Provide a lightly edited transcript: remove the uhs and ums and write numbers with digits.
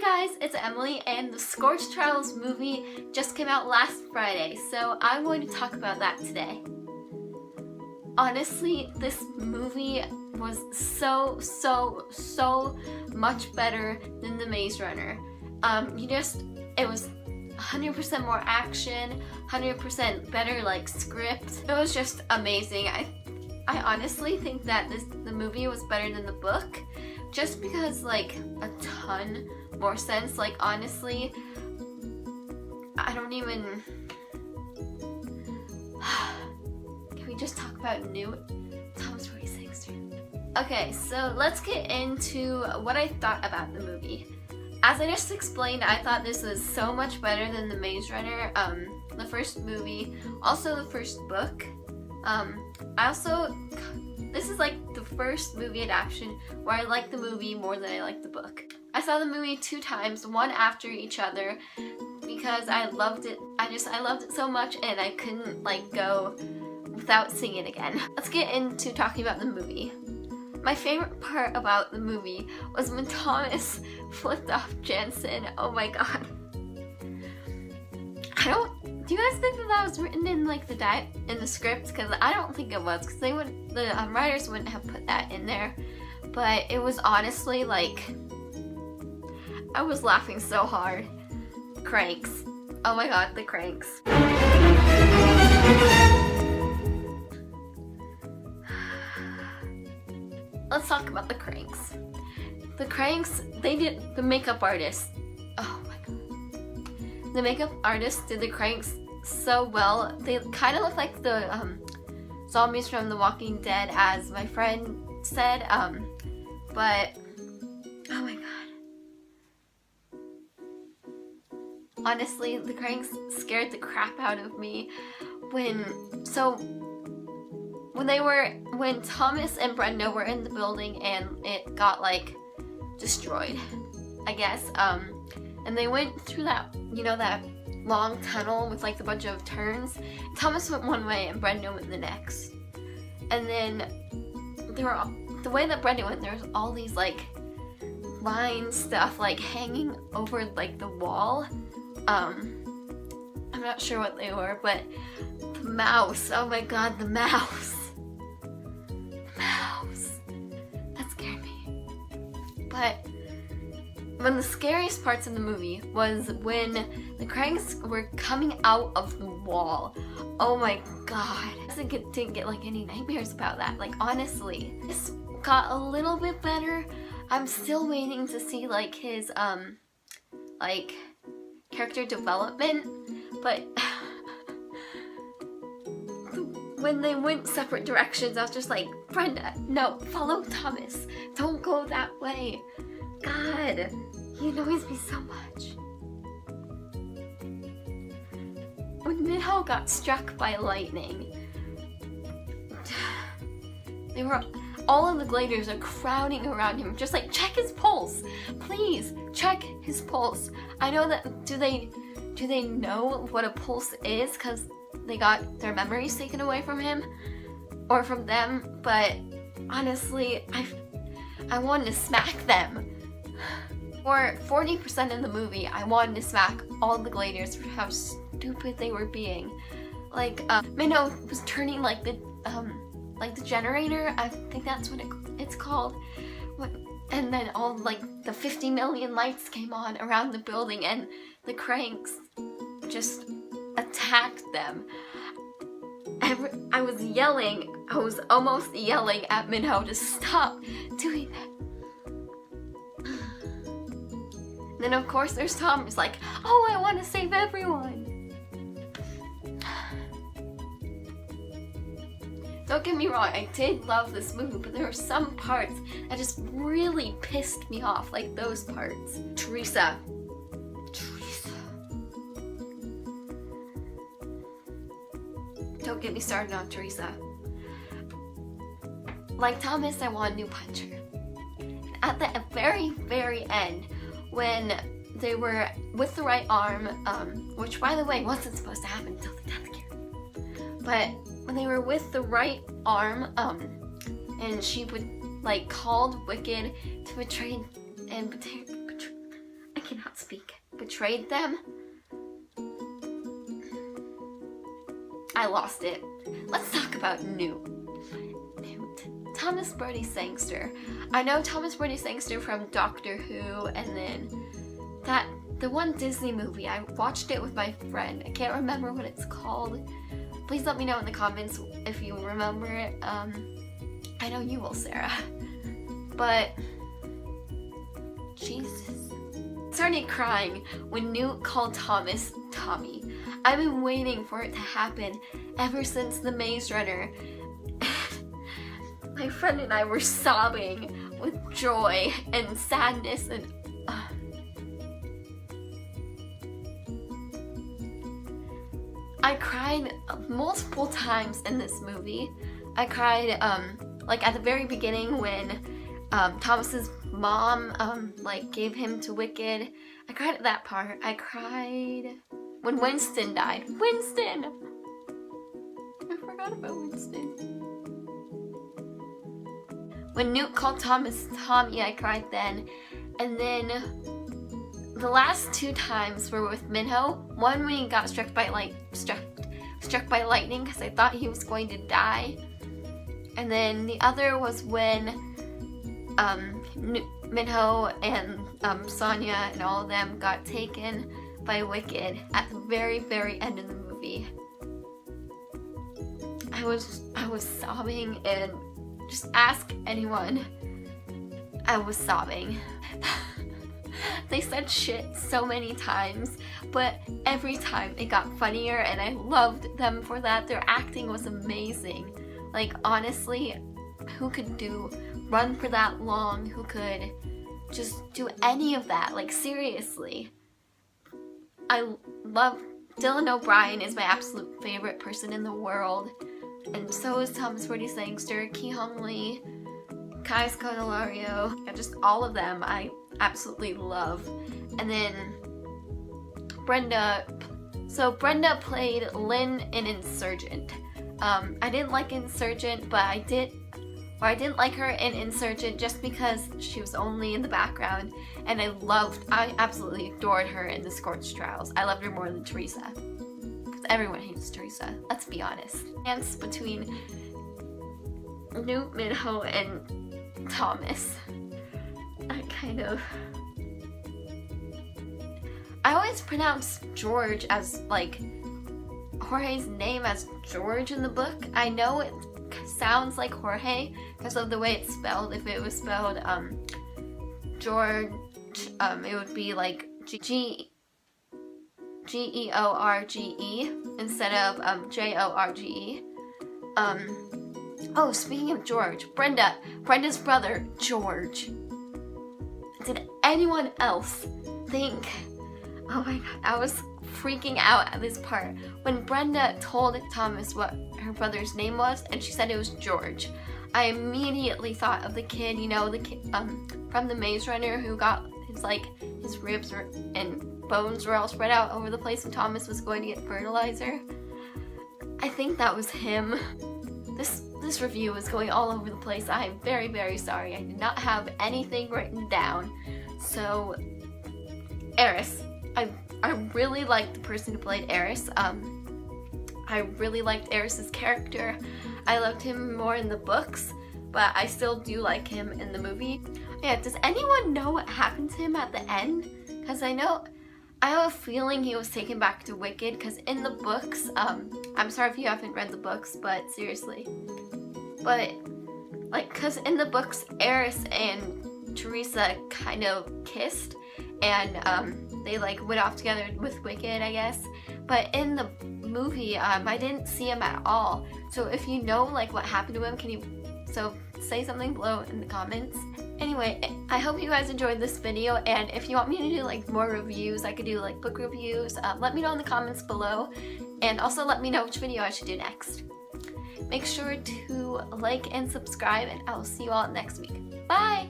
guys, it's Emily, and the Scorch Trials movie just came out last Friday, so I'm going to talk about that today. Honestly, this movie was so much better than The Maze Runner. It was 100% more action, 100% better script. It was just amazing. I honestly think that the movie was better than the book, just because a ton more sense. Honestly, I don't even. Can we just talk about Newt? Thomas 46. Okay, so let's get into what I thought about the movie. As I just explained, I thought this was so much better than The Maze Runner, the first movie, also the first book. This is the first movie adaptation where I like the movie more than I like the book. I saw the movie 2 times, one after each other, because I loved it. I loved it so much, and I couldn't go without seeing it again. Let's get into talking about the movie. My favorite part about the movie was when Thomas flipped off Jansen. Oh my god. Do you guys think that was written in in the script? Because I don't think it was, because the writers wouldn't have put that in there. But it was honestly I was laughing so hard. Cranks. Oh my god, the cranks. Let's talk about the cranks. The cranks, the makeup artist. Oh my god. The makeup artist did the cranks so well. They kind of look like the zombies from The Walking Dead, as my friend said. But oh my god. Honestly, the cranks scared the crap out of me when Thomas and Brenda were in the building and it got destroyed, I guess. And they went through that, that long tunnel with a bunch of turns. Thomas went one way and Brenda went the next. And then the way that Brenda went, there was all these line stuff hanging over the wall. I'm not sure what they were, but the mouse, oh my god, the mouse. The mouse. That scared me. But one of the scariest parts of the movie was when the cranks were coming out of the wall. Oh my god. I didn't get any nightmares about that. Honestly. This got a little bit better. I'm still waiting to see his character development, but when they went separate directions, I was just Brenda, no, follow Thomas. Don't go that way. God, he annoys me so much. When Minho got struck by lightning, all of the gladiators are crowding around him, just check his pulse. Please, check his pulse. I know that, do they know what a pulse is? Because they got their memories taken away from him, or from them, but honestly, I wanted to smack them. For 40% of the movie, I wanted to smack all the gladiators for how stupid they were being. Minho was turning the generator, I think that's what it's called. And then all the 50 million lights came on around the building, and the cranks just attacked them. I was almost yelling at Minho to stop doing that. Then of course there's Tom who's oh, I want to save everyone. Don't get me wrong, I did love this movie, but there were some parts that just really pissed me off, those parts. Teresa. Don't get me started on Teresa. Like Thomas, I want a new puncher. At the very end, when they were with the right arm, which by the way wasn't supposed to happen until the 10th year, but when they were with the right arm, and she would called Wicked to betray, I cannot speak. Betrayed them. I lost it. Let's talk about Newt. Thomas Brodie Sangster. I know Thomas Brodie Sangster from Doctor Who, and then the one Disney movie. I watched it with my friend. I can't remember what it's called. Please let me know in the comments if you remember it. I know you will, Sarah. But Jesus. I started crying when Newt called Thomas Tommy. I've been waiting for it to happen ever since The Maze Runner. My friend and I were sobbing with joy and sadness and I cried multiple times in this movie. I cried like at the very beginning when Thomas's mom like gave him to Wicked. I cried at that part. I cried when Winston died. Winston! I forgot about Winston. When Newt called Thomas Tommy, I cried then. And then the last 2 times were with Minho. One when he got struck by lightning because I thought he was going to die. And then the other was when Minho and Sonia and all of them got taken by Wicked at the very, very end of the movie. I was sobbing, and just ask anyone. I was sobbing. They said shit so many times, but every time it got funnier, and I loved them for that. Their acting was amazing. Like, honestly, who could run for that long? Who could just do any of that? Like, seriously. I love Dylan O'Brien is my absolute favorite person in the world. And so is Thomas Brodie Sangster, Ki Hong Lee, Kai Scodelario, and just all of them I absolutely love. And then Brenda. So Brenda played Lynn in Insurgent. I didn't like Insurgent, but I didn't like her in Insurgent just because she was only in the background, and I absolutely adored her in the Scorch trials. I loved her more than Teresa. Everyone hates Teresa, let's be honest. Dance between Newt, Minho, and Thomas. I always pronounce George as, like, Jorge's name as George in the book. I know it sounds like Jorge because of the way it's spelled. If it was spelled George, it would be like George instead of Jorge. Oh, speaking of George, Brenda's brother, George. Did anyone else think, oh my god, I was freaking out at this part. When Brenda told Thomas what her brother's name was, and she said it was George, I immediately thought of the kid, the kid from The Maze Runner who got his ribs and bones were all spread out over the place when Thomas was going to get fertilizer. I think that was him. This review is going all over the place. I am very, very sorry. I did not have anything written down. So, Eris. I really liked the person who played Eris. I really liked Eris's character. I loved him more in the books, but I still do like him in the movie. Yeah, does anyone know what happened to him at the end? Because I have a feeling he was taken back to Wicked, because in the books, I'm sorry if you haven't read the books, but seriously. But, because in the books, Eris and Teresa kind of kissed, and they went off together with Wicked, I guess. But in the movie, I didn't see him at all. So if you know what happened to him, can you say something below in the comments. Anyway, I hope you guys enjoyed this video, and if you want me to do more reviews, I could do book reviews. Let me know in the comments below, and also let me know which video I should do next. Make sure to like and subscribe, and I will see you all next week. Bye!